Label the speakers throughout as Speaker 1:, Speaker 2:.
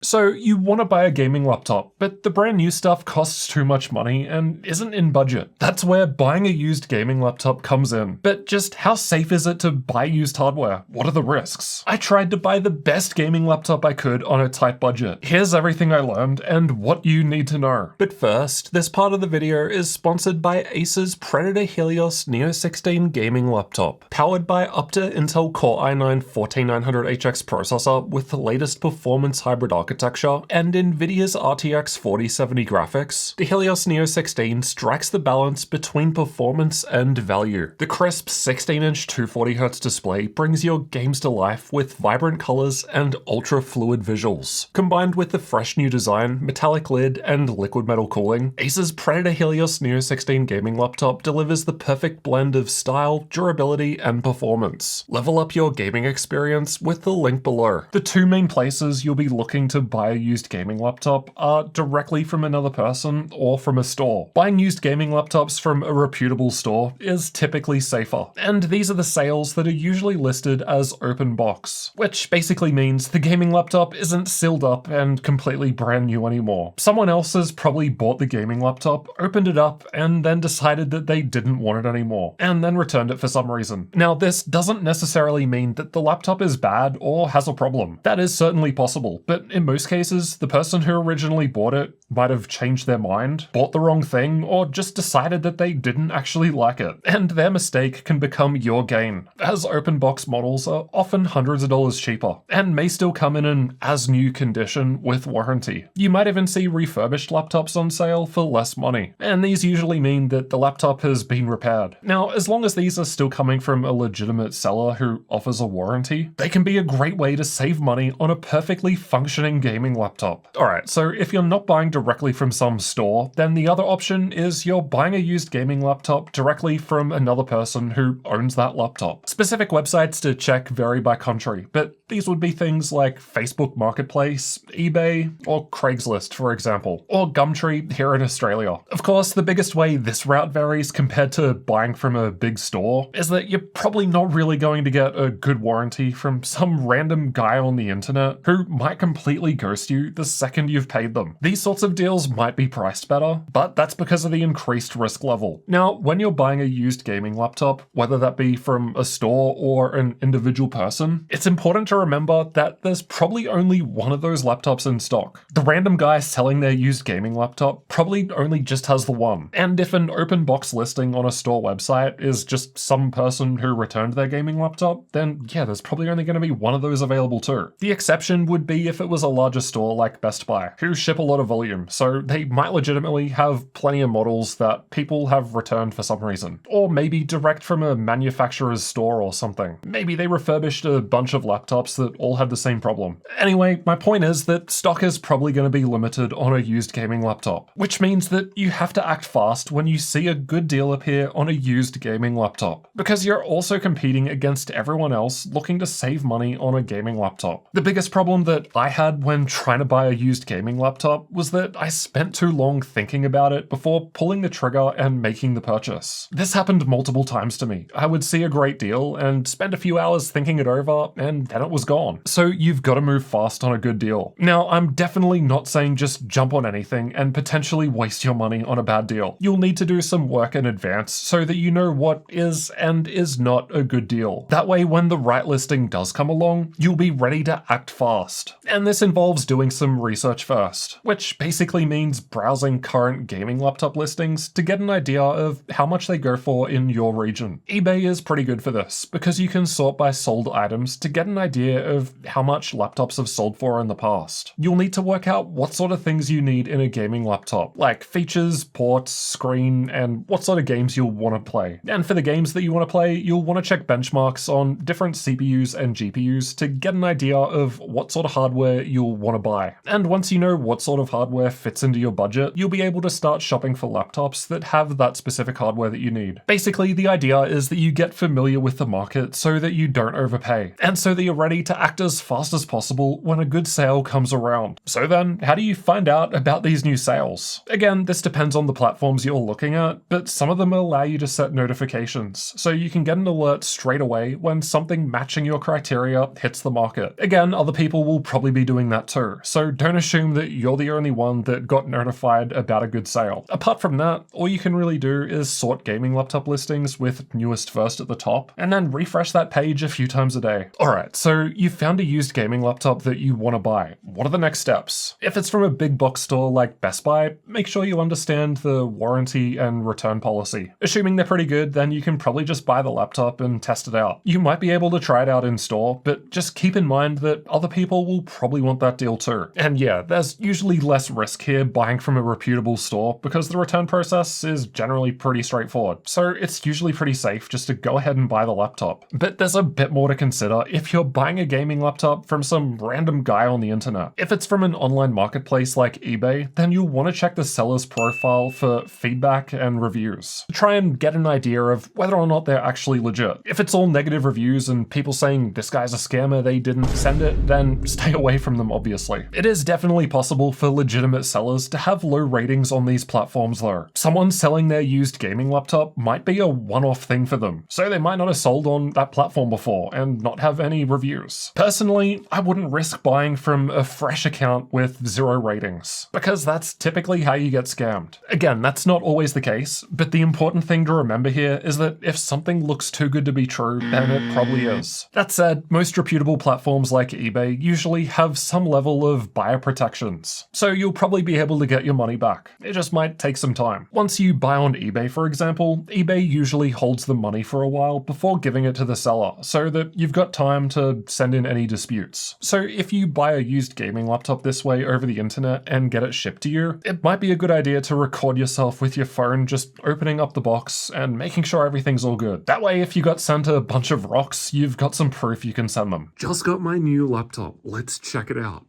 Speaker 1: So you want to buy a gaming laptop, but the brand new stuff costs too much money and isn't in budget. That's where buying a used gaming laptop comes in. But just how safe is it to buy used hardware? What are the risks? I tried to buy the best gaming laptop I could on a tight budget. Here's everything I learned and what you need to know. But first, this part of the video is sponsored by Acer's Predator Helios Neo 16 gaming laptop, powered by up to Intel Core i9-14900HX processor with the latest performance hybrid architecture and Nvidia's RTX 4070 graphics. The Helios Neo 16 strikes the balance between performance and value. The crisp 16-inch 240Hz display brings your games to life with vibrant colors and ultra-fluid visuals. Combined with the fresh new design, metallic lid, and liquid metal cooling, Acer's Predator Helios Neo 16 gaming laptop delivers the perfect blend of style, durability, and performance. Level up your gaming experience with the link below. The two main places you'll be looking to buy a used gaming laptop are directly from another person or from a store. Buying used gaming laptops from a reputable store is typically safer, and these are the sales that are usually listed as open box, which basically means the gaming laptop isn't sealed up and completely brand new anymore. Someone else has probably bought the gaming laptop, opened it up, and then decided that they didn't want it anymore, and then returned it for some reason. Now, this doesn't necessarily mean that the laptop is bad or has a problem. That is certainly possible, but in most cases, the person who originally bought it might have changed their mind, bought the wrong thing, or just decided that they didn't actually like it, and their mistake can become your gain, as open box models are often hundreds of dollars cheaper, and may still come in an as-new condition with warranty. You might even see refurbished laptops on sale for less money, and these usually mean that the laptop has been repaired. Now, as long as these are still coming from a legitimate seller who offers a warranty, they can be a great way to save money on a perfectly functioning gaming laptop. Alright, so if you're not buying directly from some store, then the other option is you're buying a used gaming laptop directly from another person who owns that laptop. Specific websites to check vary by country, but these would be things like Facebook Marketplace, eBay, or Craigslist, for example, or Gumtree here in Australia. Of course, the biggest way this route varies compared to buying from a big store is that you're probably not really going to get a good warranty from some random guy on the internet who might completely ghost you the second you've paid them. These sorts of deals might be priced better, but that's because of the increased risk level. Now, when you're buying a used gaming laptop, whether that be from a store or an individual person, it's important to remember that there's probably only one of those laptops in stock. The random guy selling their used gaming laptop probably only just has the one. And if an open box listing on a store website is just some person who returned their gaming laptop, then yeah, there's probably only going to be one of those available too. The exception would be if it was a larger store like Best Buy, who ship a lot of volume, so they might legitimately have plenty of models that people have returned for some reason. Or maybe direct from a manufacturer's store or something. Maybe they refurbished a bunch of laptops that all had the same problem. Anyway, my point is that stock is probably going to be limited on a used gaming laptop, which means that you have to act fast when you see a good deal appear on a used gaming laptop, because you're also competing against everyone else looking to save money on a gaming laptop. The biggest problem that I had when trying to buy a used gaming laptop was that I spent too long thinking about it before pulling the trigger and making the purchase. This happened multiple times to me. I would see a great deal and spend a few hours thinking it over, and then it was gone. So you've got to move fast on a good deal. Now, I'm definitely not saying just jump on anything and potentially waste your money on a bad deal. You'll need to do some work in advance so that you know what is and is not a good deal. That way, when the right listing does come along, you'll be ready to act fast. And this involves doing some research first, which basically means browsing current gaming laptop listings to get an idea of how much they go for in your region. eBay is pretty good for this, because you can sort by sold items to get an idea of how much laptops have sold for in the past. You'll need to work out what sort of things you need in a gaming laptop, like features, ports, screen, and what sort of games you'll want to play. And for the games that you want to play, you'll want to check benchmarks on different CPUs and GPUs to get an idea of what sort of hardware you'll want to buy. And once you know what sort of hardware hardware fits into your budget, you'll be able to start shopping for laptops that have that specific hardware that you need. Basically, the idea is that you get familiar with the market so that you don't overpay, and so that you're ready to act as fast as possible when a good sale comes around. So then, how do you find out about these new sales? Again, this depends on the platforms you're looking at, but some of them allow you to set notifications, so you can get an alert straight away when something matching your criteria hits the market. Again, other people will probably be doing that too, so don't assume that you're the only one that got notified about a good sale. Apart from that, all you can really do is sort gaming laptop listings with newest first at the top, and then refresh that page a few times a day. Alright, so you found a used gaming laptop that you want to buy. What are the next steps? If it's from a big box store like Best Buy, make sure you understand the warranty and return policy. Assuming they're pretty good, then you can probably just buy the laptop and test it out. You might be able to try it out in store, but just keep in mind that other people will probably want that deal too. And yeah, there's usually less risk here buying from a reputable store because the return process is generally pretty straightforward. So it's usually pretty safe just to go ahead and buy the laptop. But there's a bit more to consider if you're buying a gaming laptop from some random guy on the internet. If it's from an online marketplace like eBay, then you'll want to check the seller's profile for feedback and reviews. Try and get an idea of whether or not they're actually legit. If it's all negative reviews and people saying this guy's a scammer, they didn't send it, then stay away from them, obviously. It is definitely possible for legitimate sellers to have low ratings on these platforms though. Someone selling their used gaming laptop might be a one-off thing for them, so they might not have sold on that platform before and not have any reviews. Personally, I wouldn't risk buying from a fresh account with 0 ratings, because that's typically how you get scammed. Again, that's not always the case, but the important thing to remember here is that if something looks too good to be true, then it probably is. That said, most reputable platforms like eBay usually have some level of buyer protections, so you'll probably be able to get your money back. It just might take some time. Once you buy on eBay, for example, eBay usually holds the money for a while before giving it to the seller, so that you've got time to send in any disputes. So if you buy a used gaming laptop this way over the internet and get it shipped to you, it might be a good idea to record yourself with your phone just opening up the box and making sure everything's all good. That way, if you got sent a bunch of rocks, you've got some proof you can send them.
Speaker 2: Just got my new laptop. Let's check it out.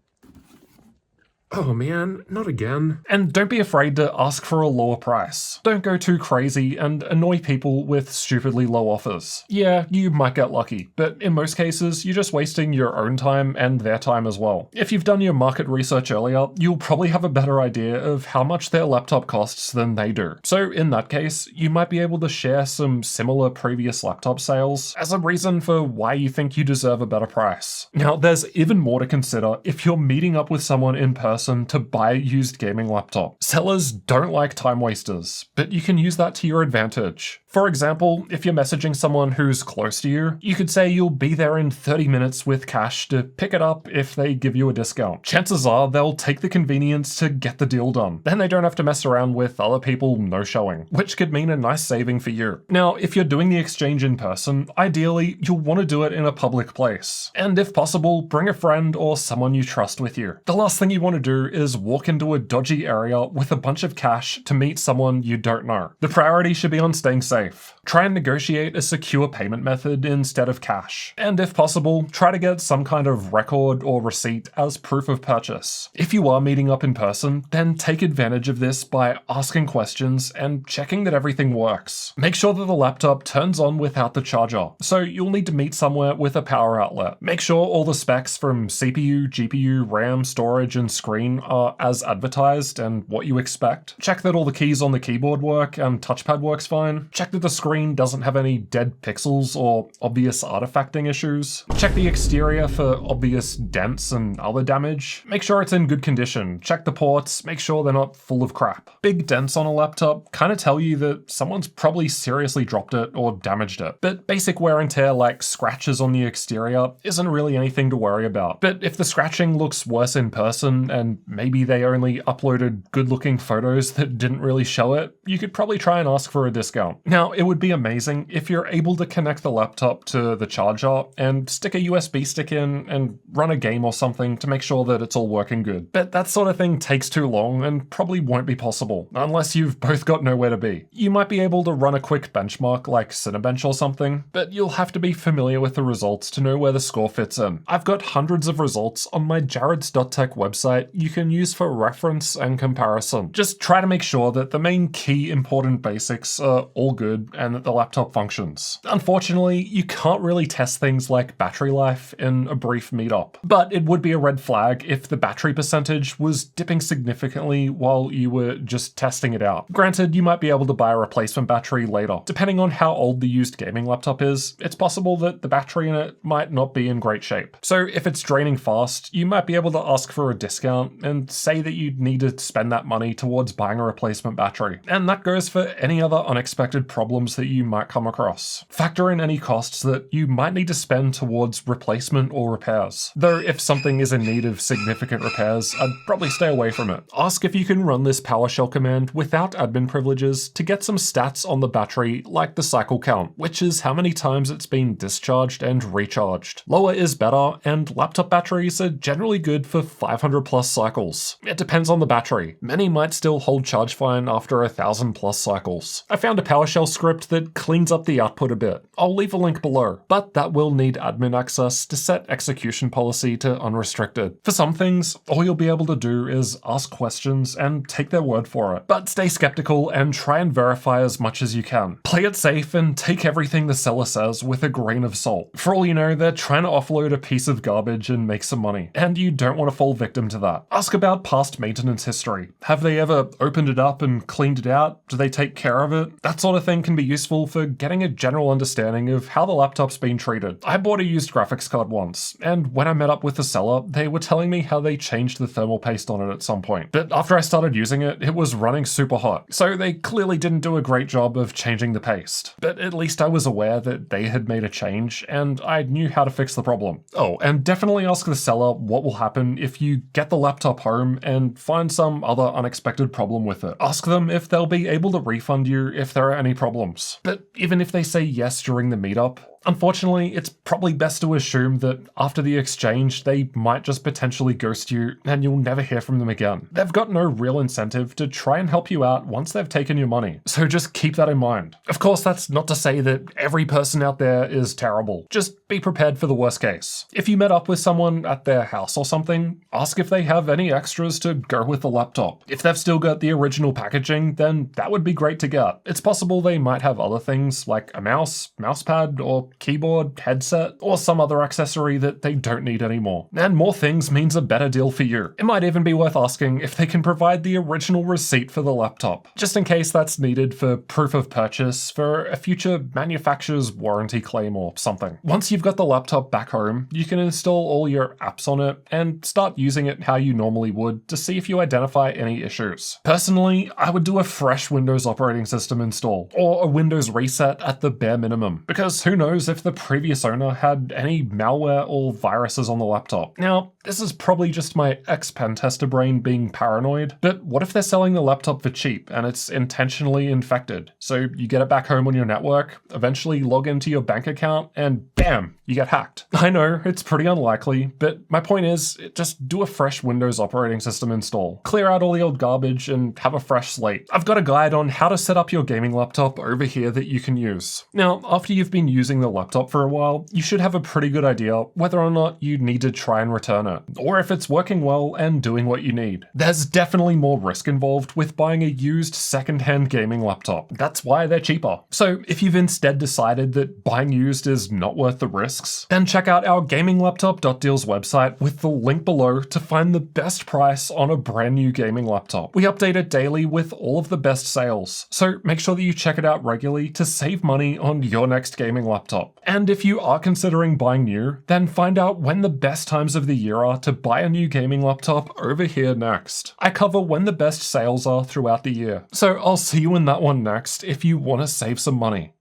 Speaker 2: Oh man, not again.
Speaker 1: And don't be afraid to ask for a lower price. Don't go too crazy and annoy people with stupidly low offers. Yeah, you might get lucky, but in most cases, you're just wasting your own time and their time as well. If you've done your market research earlier, you'll probably have a better idea of how much their laptop costs than they do. So in that case, you might be able to share some similar previous laptop sales as a reason for why you think you deserve a better price. Now, there's even more to consider if you're meeting up with someone in person to buy a used gaming laptop. Sellers don't like time wasters, but you can use that to your advantage. For example, if you're messaging someone who's close to you, you could say you'll be there in 30 minutes with cash to pick it up if they give you a discount. Chances are they'll take the convenience to get the deal done. Then they don't have to mess around with other people no-showing, which could mean a nice saving for you. Now, if you're doing the exchange in person, ideally, you'll want to do it in a public place. And if possible, bring a friend or someone you trust with you. The last thing you want to do is walk into a dodgy area with a bunch of cash to meet someone you don't know. The priority should be on staying safe. Try and negotiate a secure payment method instead of cash. And if possible, try to get some kind of record or receipt as proof of purchase. If you are meeting up in person, then take advantage of this by asking questions and checking that everything works. Make sure that the laptop turns on without the charger, so you'll need to meet somewhere with a power outlet. Make sure all the specs from CPU, GPU, RAM, storage, and screen are as advertised and what you expect. Check that all the keys on the keyboard work and touchpad works fine. Check that the screen doesn't have any dead pixels or obvious artifacting issues. Check the exterior for obvious dents and other damage. Make sure it's in good condition. Check the ports, make sure they're not full of crap. Big dents on a laptop kind of tell you that someone's probably seriously dropped it or damaged it. But basic wear and tear like scratches on the exterior isn't really anything to worry about. But if the scratching looks worse in person and maybe they only uploaded good-looking photos that didn't really show it, you could probably try and ask for a discount. Now, it would be amazing if you're able to connect the laptop to the charger and stick a USB stick in and run a game or something to make sure that it's all working good. But that sort of thing takes too long and probably won't be possible, unless you've both got nowhere to be. You might be able to run a quick benchmark like Cinebench or something, but you'll have to be familiar with the results to know where the score fits in. I've got hundreds of results on my Jarrod'sTech website you can use for reference and comparison. Just try to make sure that the main key important basics are all good and that the laptop functions. Unfortunately, you can't really test things like battery life in a brief meetup, but it would be a red flag if the battery percentage was dipping significantly while you were just testing it out. Granted, you might be able to buy a replacement battery later. Depending on how old the used gaming laptop is, it's possible that the battery in it might not be in great shape. So if it's draining fast, you might be able to ask for a discount and say that you need to spend that money towards buying a replacement battery. And that goes for any other unexpected problems that you might come across. Factor in any costs that you might need to spend towards replacement or repairs. Though if something is in need of significant repairs, I'd probably stay away from it. Ask if you can run this PowerShell command without admin privileges to get some stats on the battery like the cycle count, which is how many times it's been discharged and recharged. Lower is better, and laptop batteries are generally good for 500 plus cycles. It depends on the battery. Many might still hold charge fine after 1,000 plus cycles. I found a PowerShell script that cleans up the output a bit. I'll leave a link below, but that will need admin access to set execution policy to unrestricted. For some things, all you'll be able to do is ask questions and take their word for it. But stay skeptical and try and verify as much as you can. Play it safe and take everything the seller says with a grain of salt. For all you know, they're trying to offload a piece of garbage and make some money, and you don't want to fall victim to that. Ask about past maintenance history. Have they ever opened it up and cleaned it out? Do they take care of it? That sort of thing can be useful for getting a general understanding of how the laptop's been treated. I bought a used graphics card once, and when I met up with the seller, they were telling me how they changed the thermal paste on it at some point. But after I started using it, it was running super hot, so they clearly didn't do a great job of changing the paste. But at least I was aware that they had made a change, and I knew how to fix the problem. Oh, and definitely ask the seller what will happen if you get the laptop home and find some other unexpected problem with it. Ask them if they'll be able to refund you if there are any problems. But even if they say yes during the meetup, unfortunately, it's probably best to assume that after the exchange, they might just potentially ghost you and you'll never hear from them again. They've got no real incentive to try and help you out once they've taken your money, so just keep that in mind. Of course, that's not to say that every person out there is terrible. Just be prepared for the worst case. If you met up with someone at their house or something, ask if they have any extras to go with the laptop. If they've still got the original packaging, then that would be great to get. It's possible they might have other things like a mouse, mousepad, or keyboard, headset, or some other accessory that they don't need anymore. And more things means a better deal for you. It might even be worth asking if they can provide the original receipt for the laptop, just in case that's needed for proof of purchase for a future manufacturer's warranty claim or something. Once you've got the laptop back home, you can install all your apps on it and start using it how you normally would to see if you identify any issues. Personally, I would do a fresh Windows operating system install, or a Windows reset at the bare minimum, because who knows if the previous owner had any malware or viruses on the laptop. Now, this is probably just my ex-pen tester brain being paranoid, but what if they're selling the laptop for cheap and it's intentionally infected? So you get it back home on your network, eventually log into your bank account, and bam, you get hacked. I know, it's pretty unlikely, but my point is, just do a fresh Windows operating system install. Clear out all the old garbage and have a fresh slate. I've got a guide on how to set up your gaming laptop over here that you can use. Now, after you've been using the laptop for a while, you should have a pretty good idea whether or not you need to try and return it, or if it's working well and doing what you need. There's definitely more risk involved with buying a used second-hand gaming laptop. That's why they're cheaper. So if you've instead decided that buying used is not worth the risks, then check out our gaminglaptop.deals website with the link below to find the best price on a brand new gaming laptop. We update it daily with all of the best sales, so make sure that you check it out regularly to save money on your next gaming laptop. And if you are considering buying new, then find out when the best times of the year are to buy a new gaming laptop over here next. I cover when the best sales are throughout the year, so I'll see you in that one next if you want to save some money.